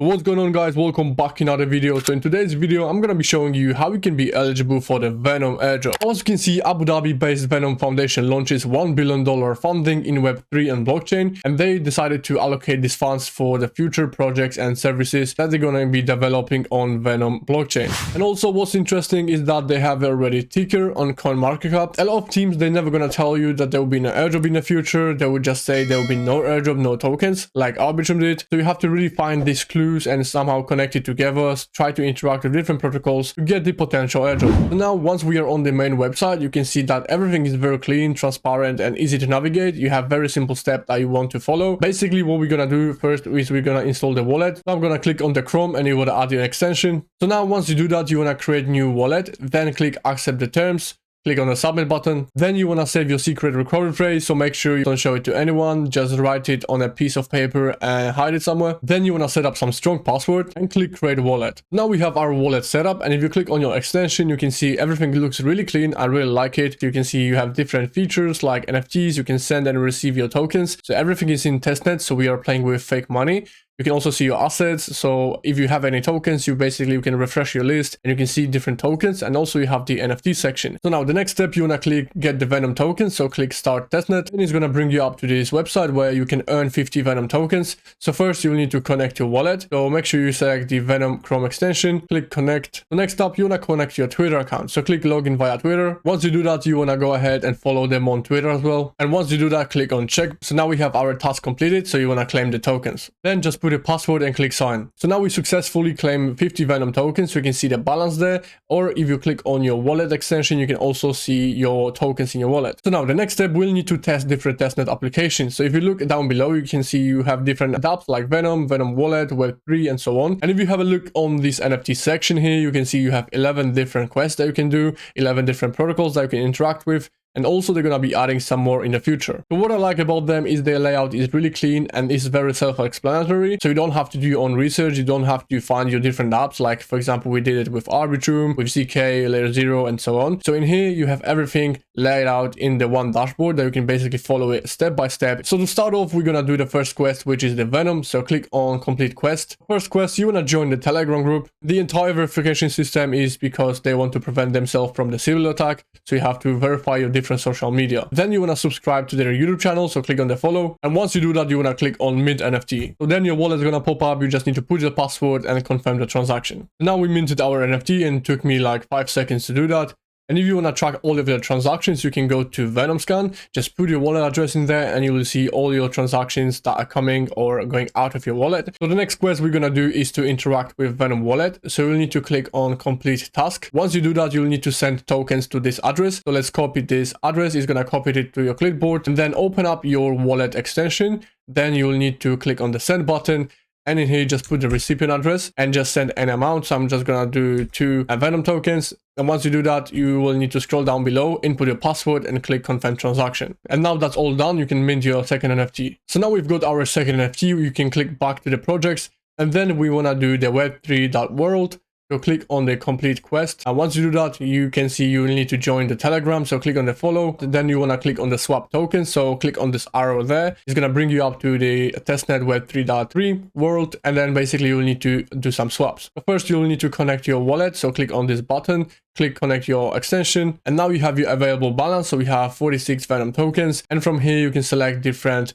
What's going on, guys? Welcome back in another video. So in today's video I'm gonna be showing you how you can be eligible for the Venom airdrop. As you can see, Abu Dhabi based Venom Foundation launches $1 billion funding in Web3 and blockchain, and they decided to allocate these funds for the future projects and services that they're gonna be developing on Venom blockchain. And also what's interesting is that they have already ticker on CoinMarketCap. A lot of teams, they're never gonna tell you that there will be no airdrop in the future. They will just say there will be no airdrop, no tokens, like Arbitrum did. So you have to really find these clues and somehow connect it together, try to interact with different protocols to get the potential airdrop. So now once we are on the main website, you can see that everything is very clean, transparent and easy to navigate. You have very simple steps that you want to follow. Basically what we're gonna do first is we're gonna install the wallet. So I'm gonna click on the Chrome and you wanna add your extension. So now once you do that, you wanna create new wallet, then click accept the terms. Click on the submit button. Then you want to save your secret recovery phrase, so make sure you don't show it to anyone. Just write it on a piece of paper and hide it somewhere. Then you want to set up some strong password and click create wallet. Now we have our wallet set up, and if you click on your extension, you can see everything looks really clean. I really like it. You can see you have different features like NFTs. You can send and receive your tokens. So everything is in testnet, so we are playing with fake money. You can also see your assets. So if you have any tokens, you can refresh your list and you can see different tokens, and also you have the NFT section. So now the next step, you want to click get the Venom tokens. So click start testnet, and it's going to bring you up to this website where you can earn 50 Venom tokens. So first you will need to connect your wallet. So make sure you select the Venom Chrome extension, click connect. The next up, you want to connect your Twitter account. So click login via Twitter. Once you do that, you want to go ahead and follow them on Twitter as well. And once you do that, click on check. So now we have our task completed. So you want to claim the tokens. Then just put a password and click sign. So now we successfully claim 50 Venom tokens. So you can see the balance there, or if you click on your wallet extension, you can also see your tokens in your wallet. So now the next step, we'll need to test different testnet applications. So if you look down below, you can see you have different dApps like Venom, Venom Wallet, Web3 and so on. And if you have a look on this NFT section here, you can see you have 11 different quests that you can do, 11 different protocols that you can interact with. And also they're going to be adding some more in the future. But what I like about them is their layout is really clean and is very self-explanatory. So you don't have to do your own research. You don't have to find your different apps. Like for example, we did it with Arbitrum, with ZK, Layer 0 and so on. So in here, you have everything laid out in the one dashboard that you can basically follow it step by step. So to start off, we're going to do the first quest, which is the Venom. So click on complete quest. First quest, you want to join the Telegram group. The entire verification system is because they want to prevent themselves from the civil attack. So you have to verify your different social media. Then you want to subscribe to their YouTube channel, so click on the follow. And once you do that, you want to click on mint NFT. So then your wallet is going to pop up. You just need to put the password and confirm the transaction. Now we minted our NFT and it took me like 5 seconds to do that. And if you want to track all of your transactions, you can go to Venom Scan, just put your wallet address in there and you will see all your transactions that are coming or going out of your wallet. So the next quest we're going to do is to interact with Venom Wallet. So you'll need to click on complete task. Once you do that, you'll need to send tokens to this address. So let's copy this address. It's going to copy it to your clipboard and then open up your wallet extension. Then you'll need to click on the send button. And in here, just put the recipient address and just send an amount. So I'm just going to do 2 Venom tokens. And once you do that, you will need to scroll down below, input your password and click confirm transaction. And now that's all done, you can mint your second NFT. So now we've got our second NFT. You can click back to the projects. And then we want to do the web3.world. So click on the complete quest. And once you do that, you can see you will need to join the Telegram. So click on the follow. Then you want to click on the swap token. So click on this arrow there. It's going to bring you up to the testnet web3.3 world. And then basically you'll need to do some swaps. So first you'll need to connect your wallet. So click on this button, click connect your extension. And now you have your available balance. So we have 46 Venom tokens. And from here you can select different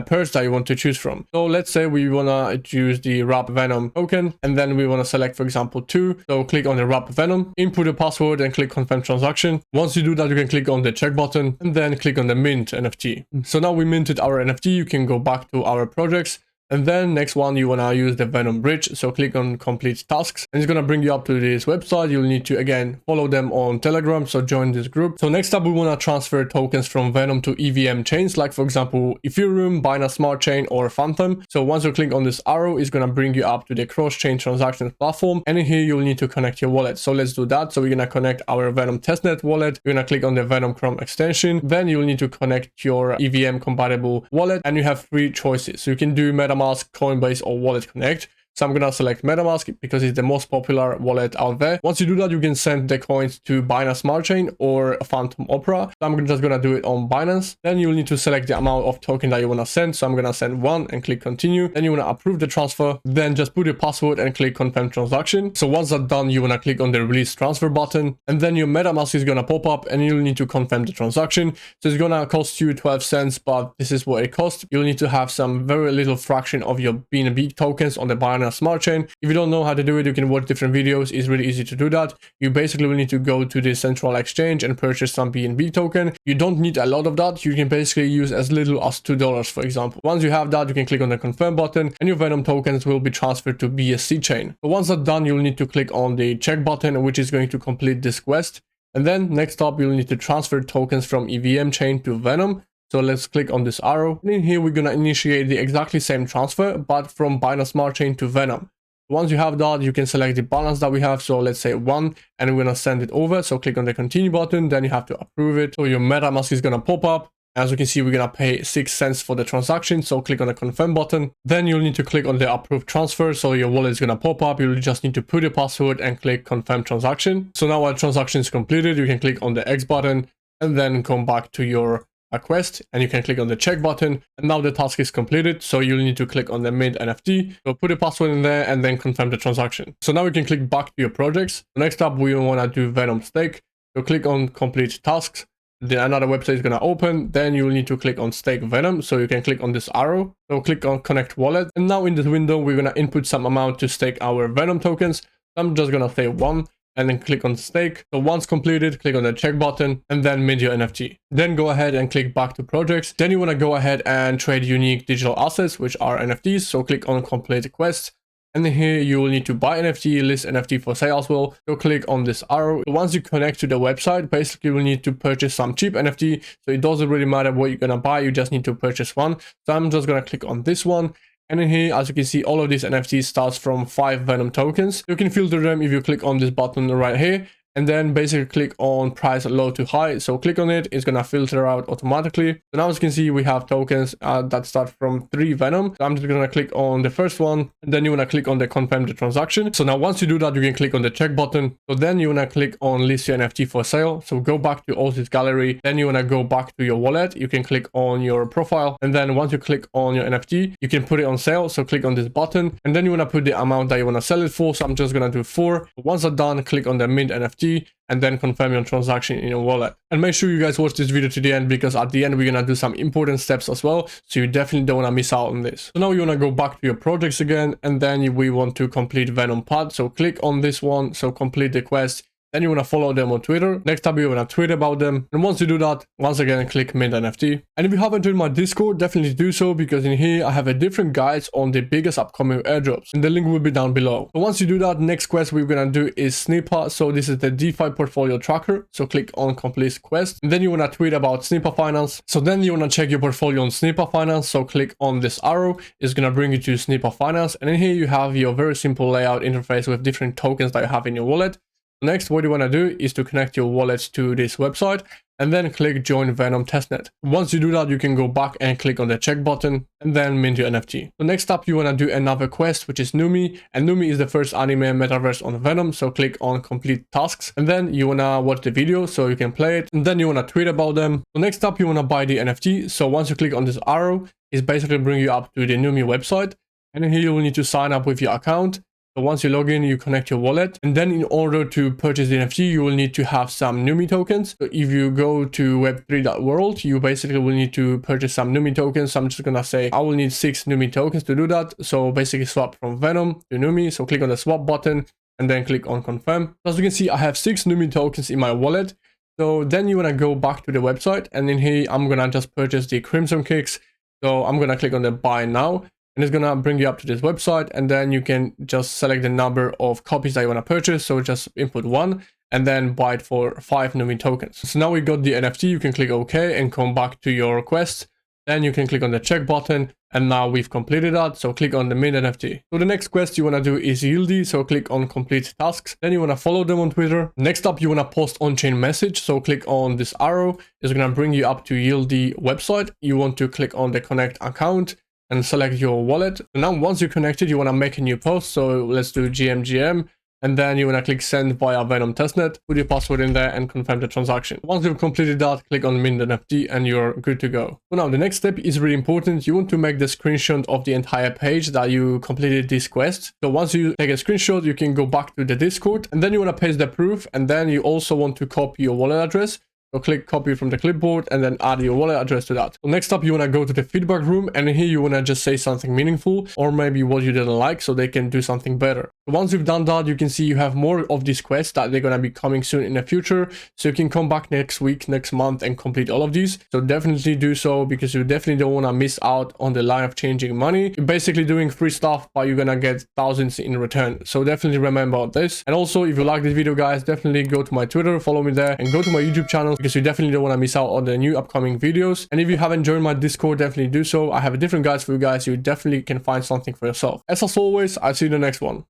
pairs that you want to choose from. So let's say we want to choose the wrap Venom token, and then we want to select, for example, 2. So click on the wrap Venom, input a password and click confirm transaction. Once you do that, you can click on the check button and then click on the mint NFT. So now we minted our NFT. You can go back to our projects. And then next one, you want to use the Venom bridge. So click on complete tasks and it's going to bring you up to this website. You'll need to, again, follow them on Telegram. So join this group. So next up, we want to transfer tokens from Venom to EVM chains, like for example, Ethereum, Binance Smart Chain or Phantom. So once you click on this arrow, it's going to bring you up to the cross-chain transactions platform. And in here, you'll need to connect your wallet. So let's do that. So we're going to connect our Venom testnet wallet. You're going to click on the Venom Chrome extension. Then you'll need to connect your EVM compatible wallet. And you have 3 choices. So you can do MetaMask, Coinbase or Wallet Connect. So I'm gonna select MetaMask because it's the most popular wallet out there. Once you do that, you can send the coins to Binance Smart Chain or Phantom Opera. So I'm just gonna do it on Binance. Then you'll need to select the amount of token that you wanna send. So I'm gonna send 1 and click continue. Then you wanna approve the transfer. Then just put your password and click confirm transaction. So once that's done, you wanna click on the release transfer button, and then your MetaMask is gonna pop up and you'll need to confirm the transaction. So it's gonna cost you 12 cents, but this is what it costs. You'll need to have some very little fraction of your BNB tokens on the Binance Smart Chain. If you don't know how to do it, you can watch different videos. It's really easy to do that. You basically will need to go to the central exchange and purchase some BNB token. You don't need a lot of that. You can basically use as little as $2, for example. Once you have that, you can click on the confirm button and your Venom tokens will be transferred to BSC chain. But once that's done, you'll need to click on the check button, which is going to complete this quest. And then next up, you'll need to transfer tokens from EVM chain to Venom. So let's click on this arrow. And in here, we're going to initiate the exactly same transfer, but from Binance Smart Chain to Venom. Once you have that, you can select the balance that we have. So let's say 1, and we're going to send it over. So click on the continue button, then you have to approve it. So your MetaMask is going to pop up. As you can see, we're going to pay 6 cents for the transaction. So click on the confirm button. Then you'll need to click on the approve transfer. So your wallet is going to pop up. You'll just need to put your password and click confirm transaction. So now our transaction is completed. You can click on the X button and then come back to your quest, and you can click on the check button, and now the task is completed. So you'll need to click on the mint NFT, so put a password in there and then confirm the transaction. So now we can click back to your projects. Next up, we want to do Venom stake. So click on complete tasks. Then another website is going to open. Then you will need to click on stake Venom. So you can click on this arrow. So click on connect wallet. And now in this window, we're going to input some amount to stake our Venom tokens. I'm just going to say 1. And then click on stake. So once completed, click on the check button and then mint your NFT. Then go ahead and click back to projects. Then you want to go ahead and trade unique digital assets, which are NFTs. So click on complete quest. And then here you will need to buy NFT, list NFT for sale as well. So click on this arrow. Once you connect to the website, basically you will need to purchase some cheap NFT. So it doesn't really matter what you're going to buy. You just need to purchase one. So I'm just going to click on this one. And in here, as you can see, all of these NFTs starts from 5 Venom tokens. You can filter them if you click on this button right here. And then basically click on price low to high. So click on it, it's gonna filter out automatically. So now as you can see, we have tokens that start from 3 Venom. So I'm just gonna click on the first one, and then you wanna click on the confirm the transaction. So now once you do that, you can click on the check button. So then you wanna click on list your NFT for sale. So go back to Aussies gallery. Then you wanna go back to your wallet. You can click on your profile. And then once you click on your NFT, you can put it on sale. So click on this button, and then you wanna put the amount that you wanna sell it for. So I'm just gonna do 4. Once that's done, click on the mint NFT. And then confirm your transaction in your wallet. And make sure you guys watch this video to the end, because at the end we're gonna do some important steps as well, so you definitely don't want to miss out on this. So now you want to go back to your projects again, and then we want to complete Venom Pod. So click on this one, so complete the quest. Then you want to follow them on Twitter. Next up, you want to tweet about them. And once you do that, once again, click mint NFT. And if you haven't joined my Discord, definitely do so, because in here I have a different guides on the biggest upcoming airdrops. And the link will be down below. So once you do that, next quest we're going to do is Snipper. So this is the DeFi portfolio tracker. So click on complete quest. And then you want to tweet about Snipper Finance. So then you want to check your portfolio on Snipper Finance. So click on this arrow. It's going to bring you to Snipper Finance. And in here you have your very simple layout interface with different tokens that you have in your wallet. Next, what you want to do is to connect your wallet to this website and then click join Venom testnet. Once you do that, you can go back and click on the check button and then mint your NFT. So next up, you want to do another quest, which is Numi. And Numi is the first anime metaverse on Venom. So click on complete tasks, and then you want to watch the video so you can play it. And then you want to tweet about them. So next up, you want to buy the NFT. So once you click on this arrow, it's basically bring you up to the Numi website. And here you will need to sign up with your account. So once you log in, you connect your wallet, and then in order to purchase the NFT, you will need to have some Numi tokens. So if you go to web3.world, you basically will need to purchase some Numi tokens. So I'm just gonna say I will need 6 Numi tokens to do that. So basically swap from Venom to Numi. So click on the swap button and then click on confirm. As you can see, I have 6 Numi tokens in my wallet. So then you wanna go back to the website, and in here, I'm gonna just purchase the Crimson Kicks. So I'm gonna click on the buy now. And it's gonna bring you up to this website, and then you can just select the number of copies that you wanna purchase. So just input 1 and then buy it for 5 Numi tokens. So now we got the NFT, you can click OK and come back to your quest. Then you can click on the check button, and now we've completed that. So click on the mint NFT. So the next quest you wanna do is Yieldy. So click on complete tasks. Then you wanna follow them on Twitter. Next up, you wanna post on-chain message. So click on this arrow. It's gonna bring you up to Yieldy website. You want to click on the connect account. and select your wallet. And now once you're connected, you want to make a new post. So let's do GMGM. And then you want to click send via Venom testnet, put your password in there and confirm the transaction. Once you've completed that, click on mint NFT and you're good to go. So now the next step is really important. You want to make the screenshot of the entire page that you completed this quest. So once you take a screenshot, you can go back to the Discord and then you want to paste the proof. And then you also want to copy your wallet address. So click copy from the clipboard and then add your wallet address to that. So next up, you want to go to the feedback room and here you want to just say something meaningful or maybe what you didn't like so they can do something better. Once you've done that, you can see you have more of these quests that they're going to be coming soon in the future. So you can come back next week, next month and complete all of these. So definitely do so because you definitely don't want to miss out on the life-changing money. You're basically doing free stuff, but you're going to get thousands in return. So definitely remember this. And also, if you like this video, guys, definitely go to my Twitter, follow me there and go to my YouTube channel because you definitely don't want to miss out on the new upcoming videos. And if you haven't joined my Discord, definitely do so. I have different guides for you guys. You definitely can find something for yourself. As always, I'll see you in the next one.